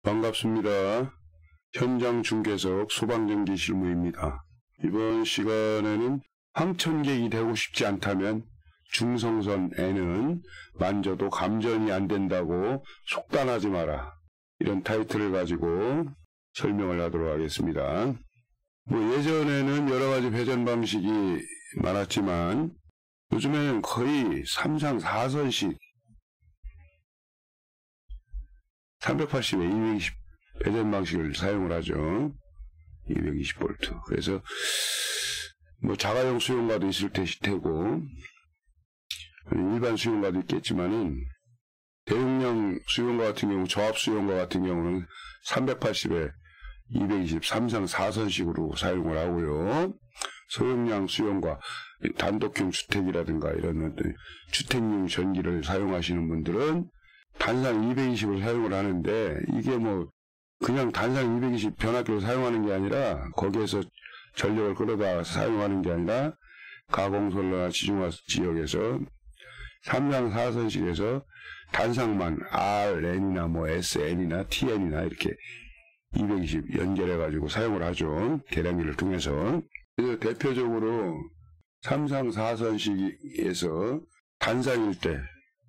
반갑습니다. 현장 중계석 소방전기 실무입니다. 이번 시간에는 황천객이 되고 싶지 않다면 중성선 N은 만져도 감전이 안 된다고 속단하지 마라. 이런 타이틀을 가지고 설명을 하도록 하겠습니다. 예전에는 여러 가지 회전 방식이 많았지만 요즘에는 거의 3상 4선식 380에 220 배전 방식을 사용을 하죠. 220V. 그래서 자가용 수용가도 있을 테고 일반 수용가도 있겠지만은 대용량 수용가 같은 경우, 저압 수용가 같은 경우는 380에 220 3상 4선식으로 사용을 하고요. 소형량 수용가, 단독형 주택이라든가 이런 주택용 전기를 사용하시는 분들은 단상 220을 사용을 하는데, 이게 그냥 단상 220 변압기를 사용하는 게 아니라 거기에서 전력을 끌어다 사용하는 게 아니라 가공선로나 지중화 지역에서 3상 4선식에서 단상만 RN이나 SN이나 TN이나 이렇게 220 연결해가지고 사용을 하죠. 계량기를 통해서. 그래서 대표적으로 3상 4선식에서 단상일 때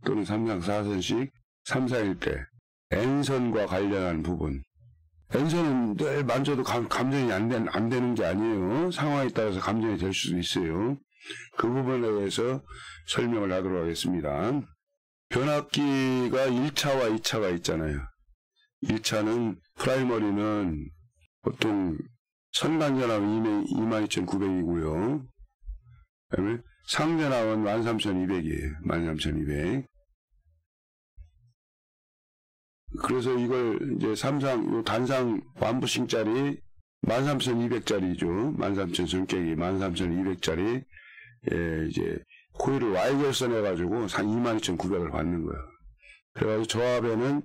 또는 3상 4선식 3사일 때 N선과 관련한 부분, N선은 늘 만져도 감전이 안 되는 게 아니에요. 상황에 따라서 감전이 될 수도 있어요. 그 부분에 대해서 설명을 하도록 하겠습니다. 변압기가 1차와 2차가 있잖아요. 1차는 프라이머리는 보통 선간전압은 22,900이고요. 그 다음에 상전압은 13,200이에요. 13,200. 그래서 이걸 이제 단상 완부싱짜리 13,200짜리죠. 13,000 전격이 13,200짜리 이제 코일을 Y결선해가지고 22,900을 받는 거예요. 그래가지고 저압에는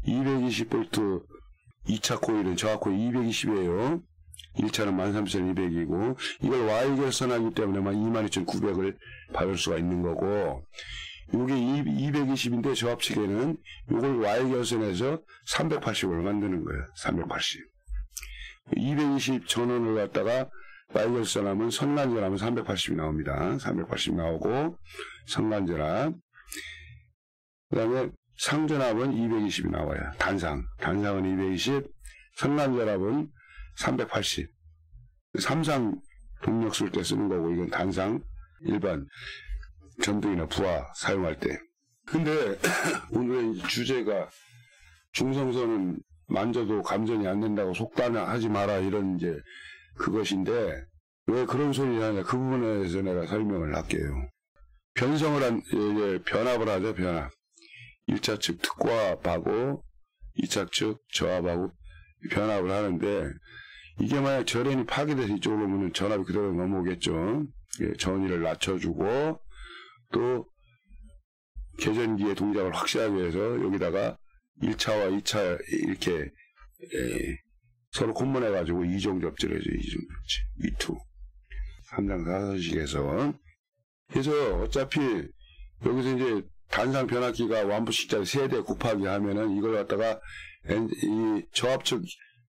220V 2차 코일은 저압 코일 220이에요. 1차는 13,200이고 이걸 Y결선하기 때문에 22,900을 받을 수가 있는 거고, 이게 220인데 저압 측에는 이걸 Y결선해서 380을 만드는 거예요. 380. 220 전원을 갖다가 Y결선하면 선간전압은 380이 나옵니다. 380 나오고 선간전압. 그 다음에 상전압은 220이 나와요. 단상은 220, 선간전압은 380. 3상 동력 쓸 때 쓰는 거고, 이건 단상 일반 전등이나 부하 사용할 때. 근데 오늘의 주제가 중성선은 만져도 감전이 안 된다고 속단하지 마라, 이런 이제 그것인데, 왜 그런 소리를 하냐, 그 부분에 대해서 내가 설명을 할게요. 변압을 하죠. 변압. 1차 측 특고압하고 2차 측 저압하고 변압을 하는데, 이게 만약 절연이 파괴돼서 이쪽으로 오면 전압이 그대로 넘어오겠죠. 전위를 낮춰주고 또 계전기의 동작을 확실하게 해서 여기다가 1차와 2차 이렇게 서로 콤문해가지고 이종 접지를 해줘. 이종 접지. 2, 3상 4선식에서. 그래서 어차피 여기서 이제 단상 변압기가 완부식짜리 3대 곱하기 하면은 이걸 갖다가 이 저압 측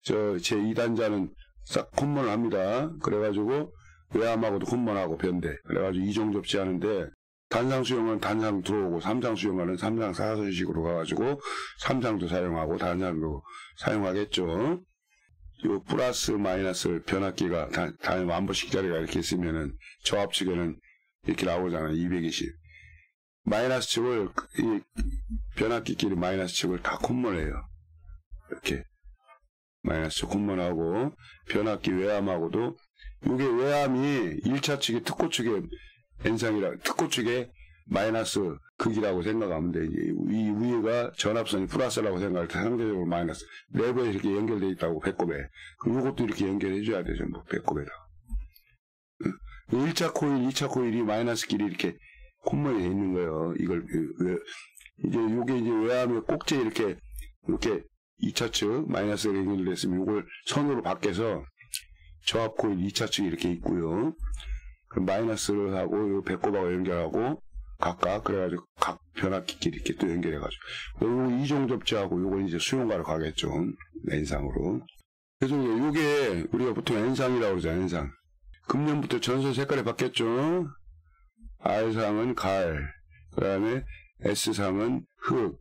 제2단자는 싹 콤문을 합니다. 그래가지고 외암하고도 콤문하고 변대. 그래가지고 이종 접지 하는데, 단상 수용은 단상 들어오고 3상 수용하는 3상 4선식으로 가가지고 3상도 사용하고 단상도 사용하겠죠. 요 플러스 마이너스 변압기가 단 완부식짜리가 이렇게 있으면은 저압 측에는 이렇게 나오잖아요. 220. 마이너스 측을 이 변압기끼리 마이너스 측을 다 콤문해요. 이렇게 마이너스 콤문하고 변압기 외암하고도, 이게 외암이 1차 측의 특고 측의 N상이라, 특고 측의 마이너스 극이라고 생각하면 돼. 이 위가 전압선이 플러스라고 생각할 때 상대적으로 마이너스. 내부에 이렇게 연결되어 있다고, 배꼽에. 그럼 이것도 이렇게 연결해줘야 되죠. 배꼽에다. 1차 코일, 2차 코일이 마이너스끼리 이렇게 콤문이 돼 있는 거예요. 요게 이제 외암의 꼭지에 이렇게 2차 측 마이너스가 연결됐으면 이걸 선으로 밖에서 저압 코일 2차 측이 이렇게 있고요. 그럼 마이너스를 하고 요 배꼽하고 연결하고 각각. 그래가지고 각 변압기끼리 이렇게 또 연결해가지고. 요거 이종 접지하고 요건 이제 수용가로 가겠죠. N상으로. 그래서 요게 우리가 보통 N상이라고 그러잖아요. N상. 금년부터 전선 색깔이 바뀌었죠. R상은 가을, 그 다음에 S상은 흙,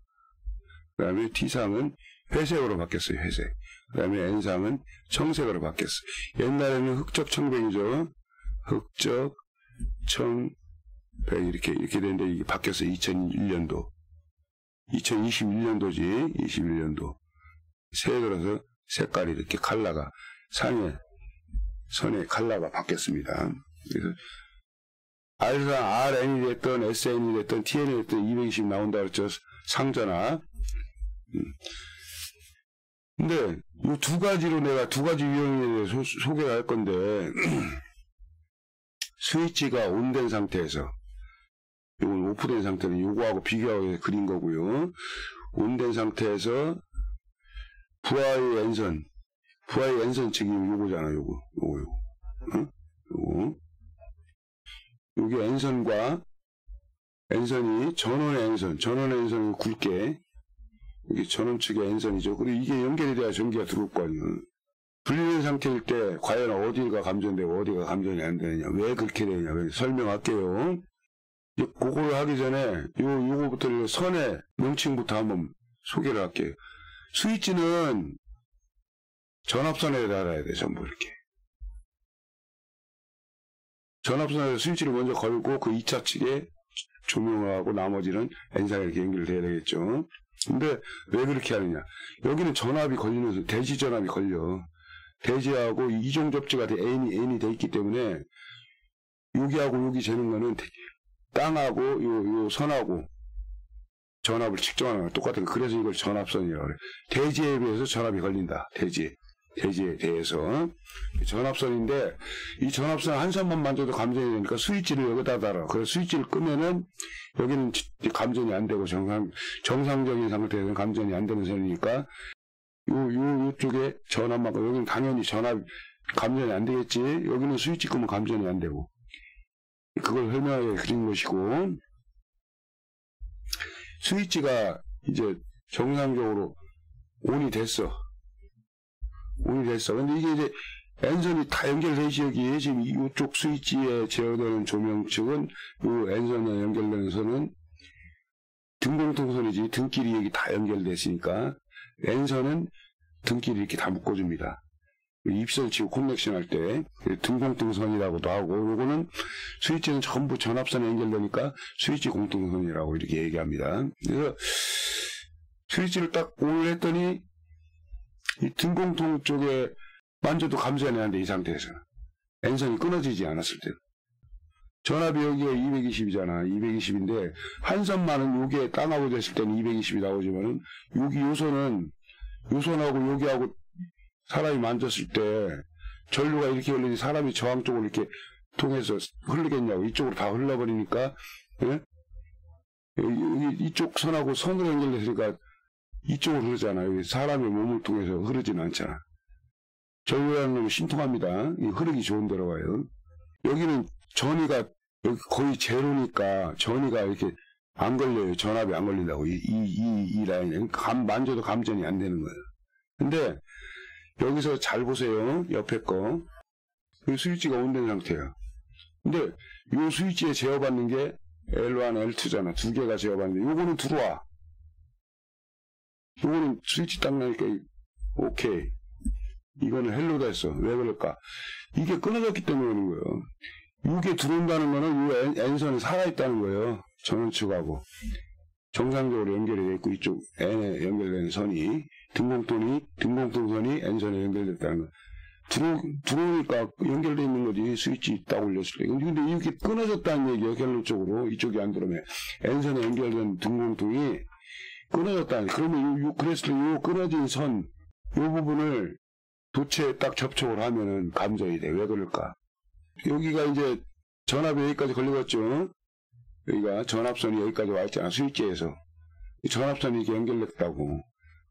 그 다음에 T상은 회색으로 바뀌었어요. 회색. 그 다음에 N상은 청색으로 바뀌었어요. 옛날에는 흑적 청백이죠. 흑적 청백 이렇게 되는데 이게 바뀌었어요. 2001년도. 2021년도지. 21년도. 새해 들어서 색깔이 이렇게 컬러가 선의 컬러가 바뀌었습니다. 그래서 R상 RN이 됐던 SN이 됐던 TN이 됐던 220 나온다 그랬죠. 상전압. 근데 이 두 가지로 내가 두 가지 유형에 대해 소개를 할 건데 스위치가 온된 상태에서 이건 오프된 상태는 요거하고 비교하고 그린 거고요. 온된 상태에서 VI N선 측이 요거잖아. 요거. 응? 요거. 요게 N선과 N선이 전원의 N선이 굵게 이게 전원 측의 N선이죠. 그리고 이게 연결이 돼야 전기가 들어올 거 아니에요. 분리된 상태일 때 과연 어디가 감전되고 어디가 감전이 안 되느냐, 왜 그렇게 되느냐 설명할게요. 그걸 하기 전에 요거부터 선의 명칭부터 한번 소개를 할게요. 스위치는 전압선에 달아야 돼. 전부 이렇게 전압선에서 스위치를 먼저 걸고 그 2차 측에 조명을 하고 나머지는 N상에 이렇게 연결돼야 되겠죠. 근데 왜 그렇게 하느냐, 여기는 전압이 걸리면서 대지 전압이 걸려. 대지하고 이종 접지가 N이 돼 있기 때문에 여기하고 여기 재는 거는 땅하고 요 선하고 전압을 측정하는 거랑 똑같은 거. 그래서 이걸 전압선이라고 그래. 대지에 비해서 전압이 걸린다. 대지에 대해서 전압선인데 이 전압선 한 선만 만져도 감전이 되니까 스위치를 여기다 달아. 그래서 스위치를 끄면은 여기는 감전이 안 되고 정상적인 상태에서는 감전이 안 되는 선이니까 요쪽에 전압만, 여기는 당연히 감전이 안 되겠지. 여기는 스위치 끄면 감전이 안 되고. 그걸 설명하게 그린 것이고, 스위치가 이제 정상적으로 온이 됐어. 근데 이게 이제 N선이 다 연결돼 있지. 여기 지금 이쪽 스위치에 제어되는 조명 측은 요 N선에 연결되는 선은 등공통선이지. 등끼리 여기 다 연결됐으니까 N선은 등끼리 이렇게 다 묶어줍니다. 입선 치고 커넥션 할 때 등공통선이라고도 하고, 요거는 스위치는 전부 전압선에 연결되니까 스위치 공통선이라고 이렇게 얘기합니다. 그래서 스위치를 딱 온을 했더니 이 등공통 쪽에 만져도 감전이 안 돼. 이 상태에서 N선이 끊어지지 않았을 때 전압이 여기가 220이잖아. 220인데 한 선만은 여기에 땅하고 됐을 때는 220이 나오지만은 여기 요선하고 여기하고 사람이 만졌을 때 전류가 이렇게 흘리니 사람이 저항 쪽으로 이렇게 통해서 흐르겠냐고. 이쪽으로 다 흘러버리니까, 예? 이쪽 선하고 선으로 연결됐으니까 이쪽으로 흐르잖아. 여기 사람의 몸을 통해서 흐르지는 않잖아. 전류라는 놈은 신통합니다. 흐르기 좋은 데로 가요. 여기는 전이가 여기 거의 제로니까 전이가 이렇게 안 걸려요. 전압이 안 걸린다고. 이 라인에 만져도 감전이 안 되는 거예요. 근데 여기서 잘 보세요. 옆에 거. 이 스위치가 온된 상태예요. 근데 이 스위치에 제어받는 게 L1, L2잖아. 두 개가 제어받는데 요거는 들어와. 요거는 스위치 딱 나니까 오케이. 이거는 헬로다 했어. 왜 그럴까? 이게 끊어졌기 때문에 그런 거예요. 이게 들어온다는 거는 이 N선이 살아있다는 거예요. 전원측하고 정상적으로 연결이 되어 있고, 이쪽 N에 연결되는 선이 등공통선이 N선에 연결됐다는 거. 들어오니까 연결되어 있는 거지. 스위치 딱 올렸을 때. 근데 이렇게 끊어졌다는 얘기예요. 결론적으로 이쪽이 안 들어오면 N선에 연결된 등공통이 끊어졌다는. 그러면 그랬을 때 요 끊어진 선, 요 부분을 도체에 딱 접촉을 하면은 감전이 돼. 왜 그럴까? 여기가 이제 전압이 여기까지 걸리겠죠. 여기가 전압선이 여기까지 와 있잖아. 스위치에서 전압선이 이렇게 연결됐다고.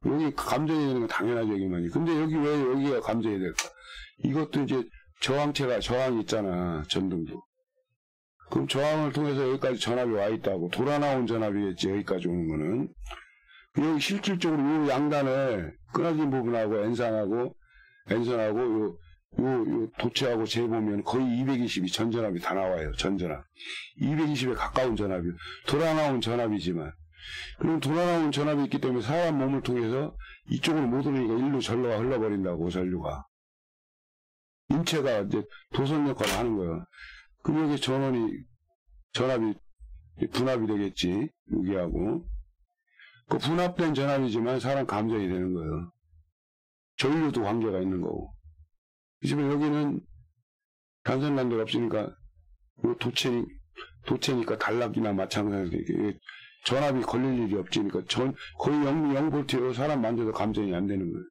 여기 감전이 되는 건 당연하죠. 여기만이. 근데 여기 왜 여기가 감전이 될까? 이것도 이제 저항이 있잖아. 전등도. 그럼 저항을 통해서 여기까지 전압이 와 있다고. 돌아 나온 전압이겠지, 여기까지 오는 거는. 여기 실질적으로 요 양단을 끊어진 부분하고 엔선하고 요 도체하고 재보면 거의 220이 전전압이 다 나와요. 전전압. 220에 가까운 전압이. 돌아 나온 전압이지만. 그럼 돌아 나온 전압이 있기 때문에 사람 몸을 통해서 이쪽으로 못 오르니까 일로 전로가 흘러버린다고, 전류가. 인체가 이제 도선 역할을 하는 거예요. 그럼 여기 전압이 분압이 되겠지. 여기하고. 그 분압된 전압이지만 사람 감전이 되는 거예요. 전류도 관계가 있는 거고. 그렇지만 여기는 단선난도가 없으니까 도체니까 단락이나 마찬가지로 전압이 걸릴 일이 없으니까 거의 0V로 사람 만져도 감전이 안 되는 거예요.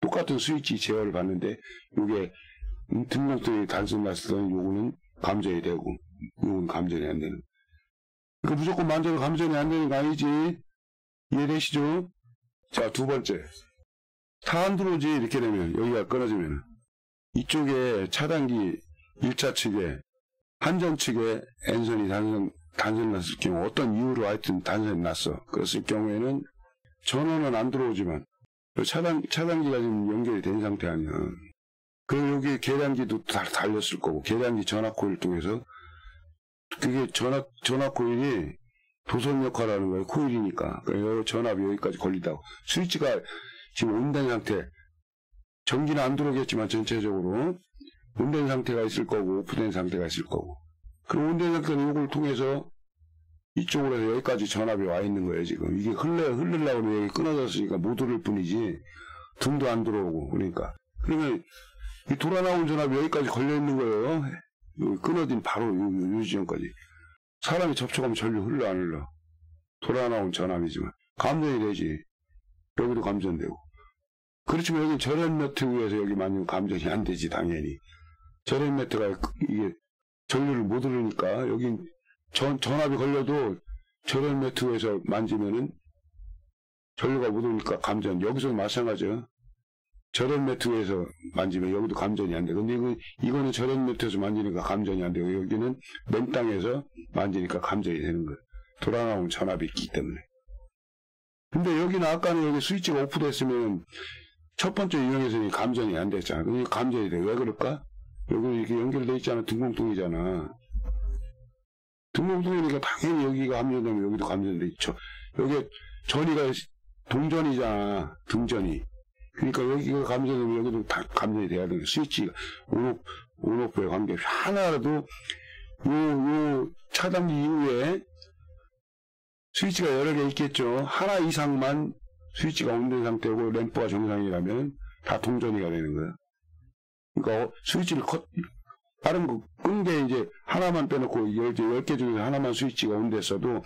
똑같은 스위치 제어를 받는데 이게 등록등이 단순 났을 때는 요거는 감전이 되고 요거는 감전이 안 되는. 그러니까 무조건 만져도 감전이 안 되는 거 아니지? 이해되시죠? 자, 두 번째. 다 안 들어오지. 이렇게 되면 여기가 끊어지면 이쪽에 차단기 1차 측에 한전 측에 엔선이 단선이 났을 경우 어떤 이유로 하여튼 단선이 났어. 그랬을 경우에는 전원은 안 들어오지만 차단기가 지금 연결이 된 상태 아니야. 그리고 여기 계량기도 다 달렸을 거고 계량기 전압 코일 통해서 그게 전압 코일이 도선 역할을 하는 거예요. 코일이니까. 그러니까 전압이 여기까지 걸리다고. 스위치가 지금 온된 상태. 전기는 안 들어오겠지만 전체적으로 온된 상태가 있을 거고 오프된 상태가 있을 거고. 그럼 온된 상태는 이걸 통해서 이쪽으로 해서 여기까지 전압이 와 있는 거예요. 지금 이게 흐르려고 하면 여기 끊어졌으니까 못 오를 뿐이지 등도 안 들어오고. 그러면 이 돌아 나온 전압이 여기까지 걸려 있는 거예요. 여기 끊어진 바로 요 지점까지. 사람이 접촉하면 전류 흘러 안 흘러. 돌아 나온 전압이지만 감전이 되지. 여기도 감전되고. 그렇지만 여기 절연 매트 위에서 여기 만지면 감전이 안 되지, 당연히. 절연 매트가 이게 전류를 못 흐르니까 여기 전압이 걸려도 절연 매트 위에서 만지면은 전류가 못 오니까 감전. 여기서 마찬가지야. 절연 매트 위에서 만지면 여기도 감전이 안 돼. 근데 이거는 절연 매트에서 만지니까 감전이 안 되고 여기는 맨땅에서 만지니까 감전이 되는 거야. 돌아 나온 전압이 있기 때문에. 근데 여기는 아까는 여기 스위치가 오프됐으면 첫 번째 유형에서는 감전이 안 됐잖아. 근데 감전이 돼. 왜 그럴까? 여기 이렇게 연결돼 있잖아. 등공통이잖아. 등공통이니까 당연히 여기가 감전되면 여기도 감전돼 있죠. 여기 전이가 동전이잖아. 등전이. 그러니까 여기가 감전되면 여기도 다 감전이 돼야 되는 거야. 스위치가 온오프의 관계. 하나라도 요 차단기 이후에 스위치가 여러 개 있겠죠. 하나 이상만 스위치가 온된 상태고 램프가 정상이라면 다 동전이가 되는 거야. 그러니까 스위치를 다른 거 끈 게 이제 하나만 빼놓고 10개 중에서 하나만 스위치가 온됐어도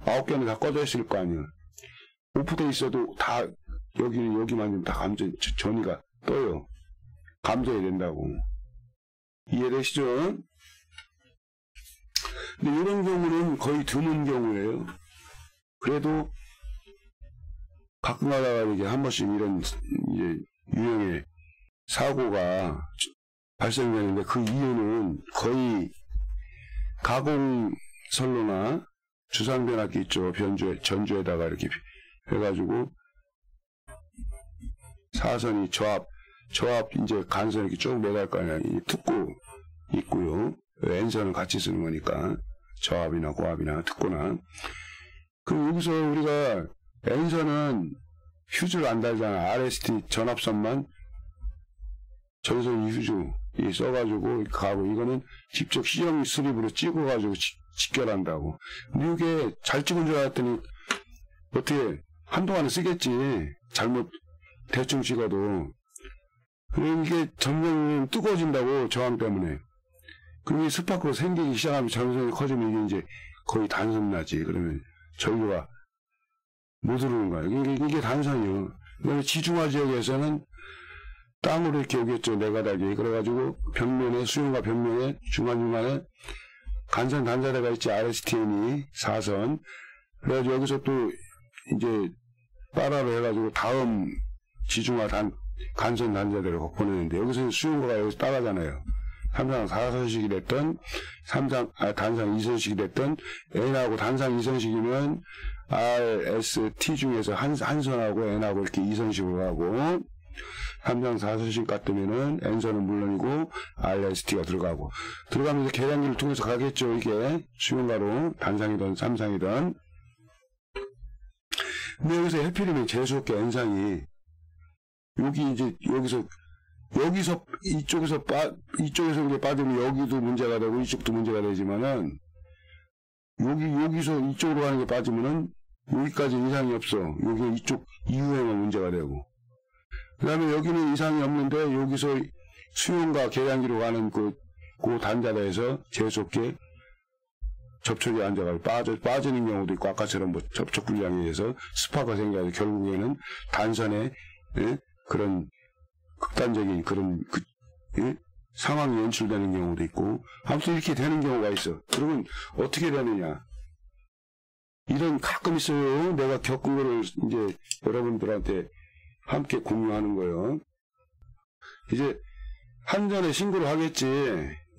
9개는 다 꺼져 있을 거 아니야. 오프돼 있어도 다 여기만 다 전이가 떠요. 감전이 된다고. 이해되시죠? 근데 이런 경우는 거의 드문 경우예요. 그래도 가끔 가다가 이렇게 한 번씩 이런 이제 유형의 사고가 발생되는데 그 이유는 거의 가공선로나 주상변압기 있죠. 전주에다가 이렇게 해가지고 사선이 저압 이제 간선 이렇게 쭉 매달 거 아니야. 이 특고 있고요. N선은 같이 쓰는 거니까 저압이나 고압이나 특고나. 그럼 여기서 우리가 N선은 휴즈를 안 달잖아. RST 전압선만 전선 휴즈 써가지고 가고 이거는 직접 시정 수립으로 찍어가지고 직결한다고. 근데 이게 잘 찍은 줄 알았더니 어떻게 한동안은 쓰겠지. 잘못 대충 찍어도. 그리고 이게 점점 뜨거워진다고 저항 때문에. 그리고 스파크로 생기기 시작하면 전선이 커지면 이게 이제 거의 단선 나지. 그러면 전류가 못 흐르는 거야. 이게 단선이요. 그다음에 지중화 지역에서는 땅으로 이렇게 오겠죠. 네가닥이. 그래가지고 벽면에 수용과 벽면에 중간중간에 간선 단자대가 있지. RSTN이 4선. 그래가지고 여기서 또 이제 따라로 해가지고 다음 지중화 간선 단자대로 보내는데 여기서 수용과가 여기서 따라잖아요. 삼상 4선식이 됐던 단상 2선식이 됐던 N하고 단상 2선식이면 R, S, T 중에서 한 선하고 N하고 이렇게 2선식으로 가고 삼상 4선식 같으면은 N선은 물론이고 R, S, T가 들어가면서 계량기를 통해서 가겠죠. 이게 수용가로 단상이든 삼상이든. 근데 여기서 해필이면 재수없게 N상이 여기 이제 여기서 이쪽에서 이제 빠지면 여기도 문제가 되고 이쪽도 문제가 되지만은 여기서 이쪽으로 가는 게 빠지면은 여기까지 이상이 없어. 여기 이쪽 이후에만 문제가 되고. 그 다음에 여기는 이상이 없는데 여기서 수용과 계량기로 가는 그 단자대에서 재수없게 접촉이 앉아가지고 빠지는 경우도 있고, 아까처럼 뭐 접촉 불량에 의해서 스파가 생겨서 결국에는 단선에 그런 극단적인 그런 상황이 연출되는 경우도 있고, 아무튼 이렇게 되는 경우가 있어. 그러면 어떻게 되느냐? 이런 가끔 있어요. 내가 겪은 거를 이제 여러분들한테 함께 공유하는 거예요. 이제 한전에 신고를 하겠지.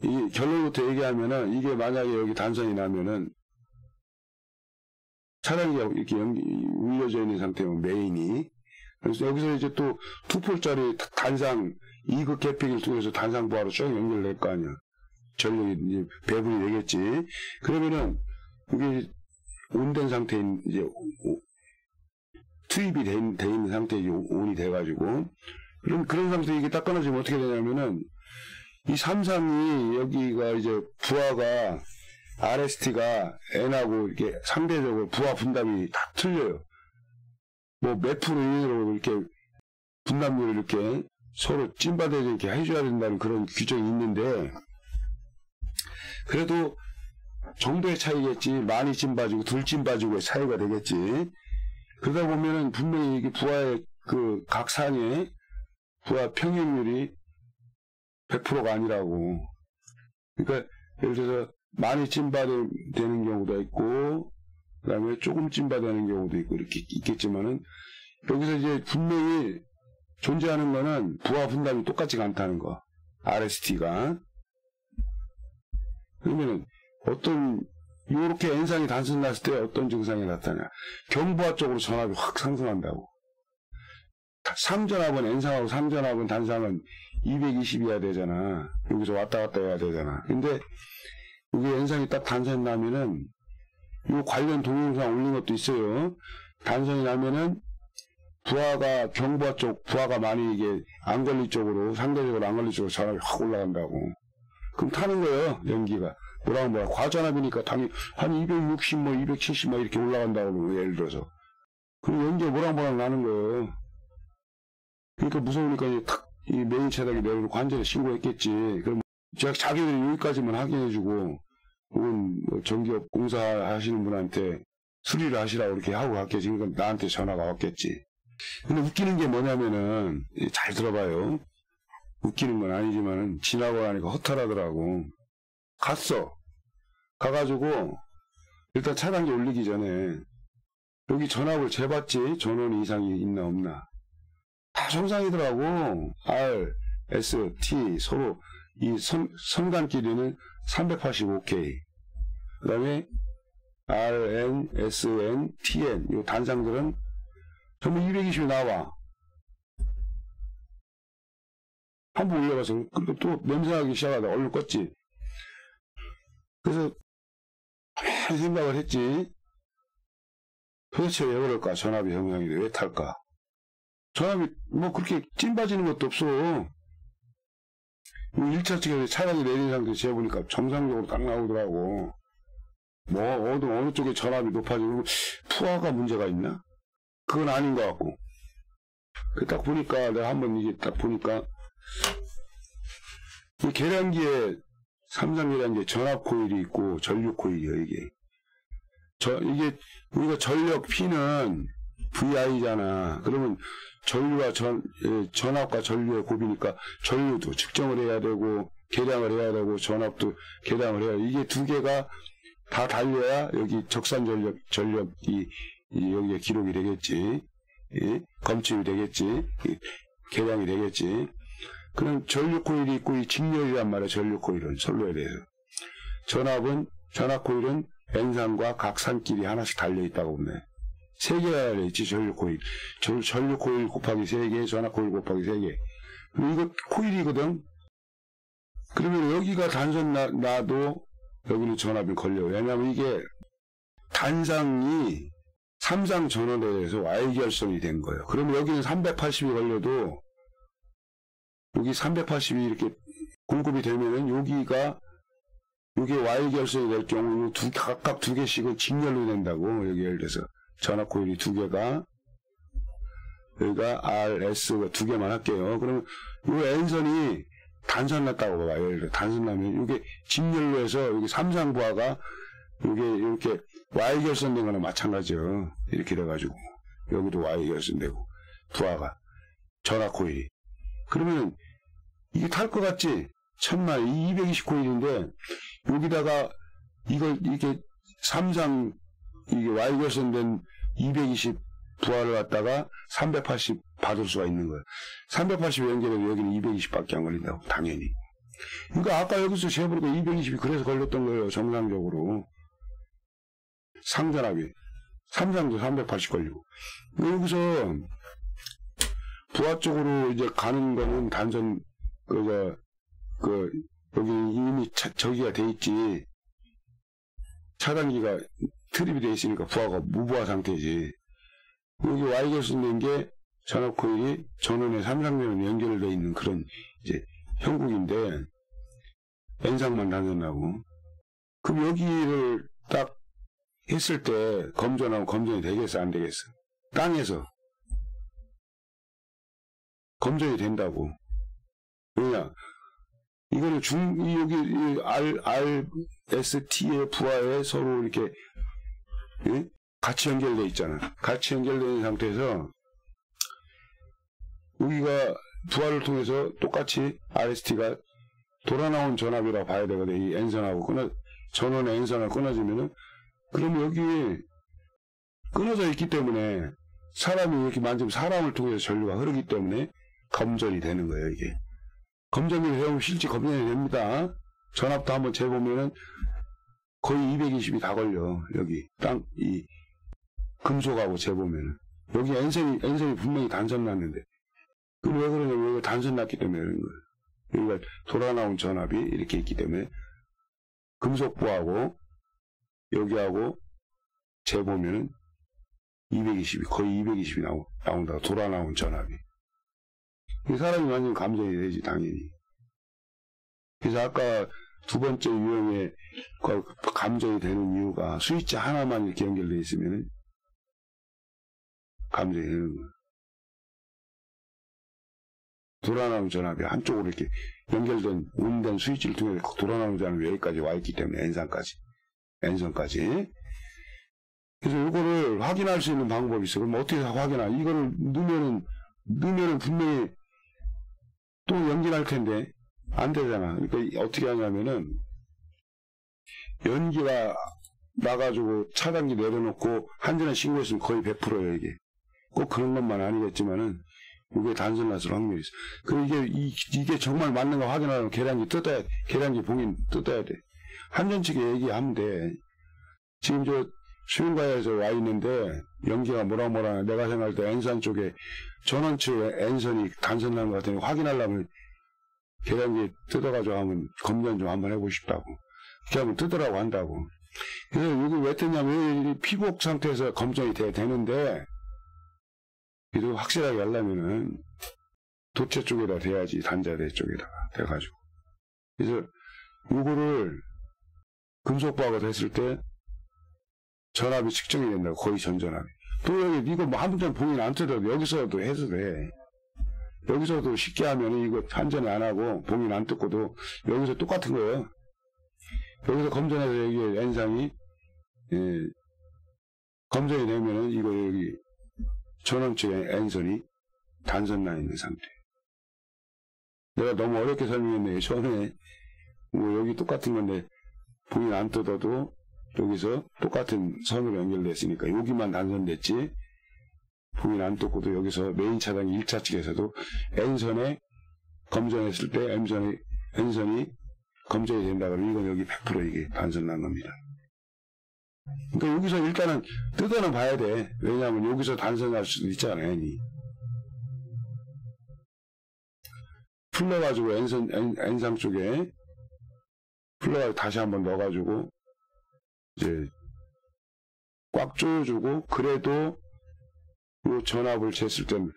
이 결론부터 얘기하면은 이게 만약에 여기 단선이 나면은 차량이 이렇게 울려져 있는 상태면 메인이, 그래서 여기서 이제 또 2폴짜리 단상 2급 개폐기를 통해서 단상 부하로 쭉 연결될 거 아니야. 전력이 이제 배분이 되겠지. 그러면은 이게 온된 상태인 이제 투입이 돼 있는 상태에 온이 돼가지고, 그런 상태에 이게 딱 끊어지면 어떻게 되냐면은 이 삼상이 여기가 이제 부하가 RST가 N하고 이렇게 상대적으로 부하 분담이 다 틀려요. 뭐 몇 프로 이내로 이렇게 분담률을 이렇게 서로 찐바대지 이렇게 해줘야 된다는 그런 규정이 있는데, 그래도 정도의 차이겠지. 많이 찐바지고 덜 찐바지고의 차이가 되겠지. 그러다 보면은 분명히 이게 부하의 그 각 상의 부하 평행률이 100%가 아니라고. 그러니까 예를 들어서 많이 찐바되는 경우도 있고, 그 다음에 조금 찐바되는 경우도 있고 이렇게 있겠지만은, 여기서 이제 분명히 존재하는 거는 부하 분담이 똑같지가 않다는 거. RST가. 그러면은 요렇게 N상이 단순 났을 때 어떤 증상이 나타나냐. 경부하 쪽으로 전압이 확 상승한다고. 상전압은 N상하고 상전압은 단상은 220이어야 되잖아. 여기서 왔다 갔다 해야 되잖아. 근데 여기 N상이 딱 단선이 나면은 요 관련 동영상 올린 것도 있어요. 단선이 나면은 부하가 경부하 쪽, 부하가 많이 이게 안 걸릴 쪽으로, 상대적으로 안 걸릴 쪽으로 전압이 확 올라간다고. 그럼 타는 거예요, 연기가. 뭐라 과전압이니까 당연히 한 260, 270 이렇게 올라간다고, 예를 들어서. 그럼 연기가 모락모락 나는 거예요. 그러니까 무서우니까 이제 탁, 이 메인 차량이 내려오고 관절에 신고했겠지. 그럼 자기들이 여기까지만 확인해주고, 혹은 뭐 전기업 공사하시는 분한테 수리를 하시라고 이렇게 하고 갔겠지. 그러니까 나한테 전화가 왔겠지. 근데 웃기는 게 뭐냐면은, 잘 들어봐요. 웃기는 건 아니지만은, 지나고 나니까 허탈하더라고. 가가지고, 일단 차단기 올리기 전에, 여기 전압을 재봤지? 전원 이상이 있나 없나. 다 정상이더라고. R, S, T, 서로, 이 선간끼리는 385K. 그 다음에, R, N, S, N, T, N. 이 단상들은 전부 220이 나와. 한번 올려봐서, 그리고 또 냄새나기 시작하다. 얼른 껐지. 그래서, 가만히 생각을 했지. 도대체 왜 그럴까? 전압이 형성이 왜 탈까? 전압이 뭐 그렇게 찐빠지는 것도 없어. 1차 측에서 차량이 내린 상태에서 재보니까 정상적으로 딱 나오더라고. 뭐, 어느 쪽에 전압이 높아지고, 푸아가 문제가 있나? 그건 아닌 것 같고. 딱 보니까, 내가 한번 이게 딱 보니까, 이 계량기에, 삼상 계량기에 전압 코일이 있고, 전류 코일이에요, 이게. 이게, 우리가 전력 P는 VI잖아. 그러면 전류와 전압과 전류의 곱이니까, 전류도 측정을 해야 되고, 계량을 해야 되고, 전압도 계량을 해야 되고, 이게 두 개가 다 달려야 여기 적산 전력이 여기에 기록이 되겠지. 검침이 되겠지. 계량이 되겠지. 그럼 전류 코일이 있고 이 직렬이란 말이야. 전류 코일은 선로에 대해서. 전압 코일은 N산과 각 산끼리 하나씩 달려있다고 보네. 3개가 달려있지, 전류 코일. 전류 코일 곱하기 3개, 전압 코일 곱하기 3개. 그럼 이거 코일이거든? 그러면 여기가 단선 나도 여기는 전압이 걸려. 왜냐면 이게 단상이 3상 전원에 대해서 Y결선이 된 거예요. 그러면 여기는 380이 걸려도 여기 380이 이렇게 공급이 되면은 여기 Y결선이 될 경우 각각 2개씩은 직렬로 된다고. 여기 예를 들어서 전압 코일이 2개가 여기가 R, S가 2개만 할게요. 그러면 이 N선이 단선 났다고 봐요. 예를 들어 단선 나면 이게 직렬로 해서 여기 3상 부하가 이게 이렇게 Y결선된 거나 마찬가지죠. 이렇게 돼가지고 여기도 Y결선되고 부하가 전압 코일이. 그러면 이게 탈 것 같지? 천만 220 코일인데 여기다가 이게 3상 이게 Y결선된 220 부하를 갖다가 380 받을 수가 있는 거예요. 380 연결해도 여기는 220밖에 안 걸린다고 당연히. 그러니까 아까 여기서 재보니까 220이 그래서 걸렸던 거예요. 정상적으로. 상전압이 3상도 380 걸리고. 여기서 부하 쪽으로 이제 가는 거는 단전 여기 이미 저기가 돼 있지. 차단기가 트립이 돼 있으니까 부하가 무부하 상태지. 여기 Y결선된 게 전압 코일이 전원의 3상전원 연결되어 있는 그런 이제 형국인데 N상만 단전나고. 그럼 여기를 딱 했을 때 검전하면 검전이 되겠어 안 되겠어? 땅에서 검전이 된다고. 왜냐? 이거는 여기 RST의 부하에 서로 이렇게 예? 같이 연결되어 있잖아. 같이 연결되어 있는 상태에서 여기가 부하를 통해서 똑같이 RST가 돌아나온 전압이라고 봐야 되거든. 이 N선하고 전원의 N선을 끊어지면은 그럼 여기 끊어져 있기 때문에 사람이 이렇게 만지면 사람을 통해서 전류가 흐르기 때문에 검전이 되는 거예요. 이게 검전이 되면 실제 검전이 됩니다. 전압도 한번 재보면은 거의 220이 다 걸려. 여기 이 금속하고 재보면은 여기 N선이 분명히 단선 났는데 그럼 왜 그러냐면 여기가 단선 났기 때문에 그런 거예요. 여기가 돌아나온 전압이 이렇게 있기 때문에 금속부하고 여기하고 재보면은 220이 거의 220이 나온다고 돌아나온 전압이. 이 사람이 완전 감전이 되지 당연히. 그래서 아까 두 번째 유형의 감전이 되는 이유가 스위치 하나만 이렇게 연결되어 있으면은 감전이 되는 거예요. 돌아나온 전압이 한쪽으로 이렇게 연결된 온된 스위치를 통해 돌아나온 전압이 여기까지 와 있기 때문에 N선까지. 그래서 이거를 확인할 수 있는 방법이 있어. 그럼 어떻게 확인하? 이거를 넣으면은 분명히 또 연기할 텐데 안 되잖아. 그러니까 어떻게 하냐면은 연기가 나가지고 차단기 내려놓고 한전에 신고했으면 거의 100%예요. 이게 꼭 그런 것만 아니겠지만은 이게 단선 났을 확률이 있어. 그리고 이게 정말 맞는 거 확인하려면 계량기 봉인 뜯어야 돼. 한전 측에 얘기하면 돼. 지금 수윤가에서 와 있는데 연기가 뭐라 내가 생각할 때 N선 쪽에 전원 측에 N선이 단선 나는 것 같으니 확인하려면 계량기 뜯어가지고 하면 검전 좀 한번 해보고 싶다고. 그렇게 하면 뜯으라고 한다고. 그래서 이거 왜 뜯냐면 피복 상태에서 검전이 되는데 그래도 확실하게 하려면은 도체 쪽에다 대야지. 단자대 쪽에다가 대가지고. 그래서 이거를 금속부하가 됐을 때 전압이 측정이 된다고. 거의 전전압이. 또 여기 이거 뭐 한 번 봉인 안 뜯어도 여기서도 해서 돼. 여기서도 쉽게 하면 이거 한전에 안 하고 봉인 안 뜯고도 여기서 똑같은 거예요. 여기서 검전해서 여기 N상이 검전이 되면은 이거 여기 전원측에 N선이 단선 나 있는 상태. 내가 너무 어렵게 설명했네. 전에 뭐 여기 똑같은 건데 봉인 안 뜯어도 여기서 똑같은 선으로 연결됐으니까 여기만 단선됐지 봉인 안 뜯고도 여기서 메인 차단기 1차 측에서도 N선에 검정했을 때 N선이 검정이 된다 그러면 이건 여기 100% 이게 반선 난 겁니다. 그러니까 여기서 일단은 뜯어는 봐야 돼. 왜냐하면 여기서 단선 날 수도 있잖아요. N이. 풀러가지고 N상 쪽에 풀러가지고 다시 한번 넣어가지고 이제 꽉 조여주고, 그래도 요 전압을 쟀을 땐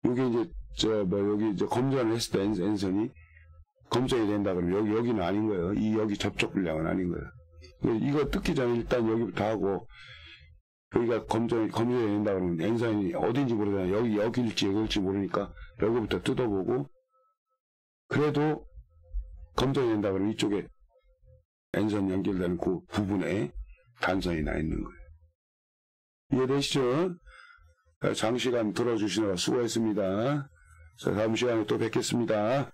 여기 이제 여기 이제 검전을 했을 때 N선이 검정이 된다 그러면 여기는 아닌 거예요. 여기 접촉 분량은 아닌 거예요. 이거 뜯기 전에 일단 여기부터 하고, 여기가 검정이 된다 그러면 N선이 어딘지 모르잖아요. 여기일지 여기일지 모르니까 여기부터 뜯어보고, 그래도 검정이 된다 그러면 이쪽에 N선 연결되는 그 부분에 단선이 나 있는 거예요. 이해되시죠? 장시간 들어주시느라 수고했습니다. 자, 다음 시간에 또 뵙겠습니다.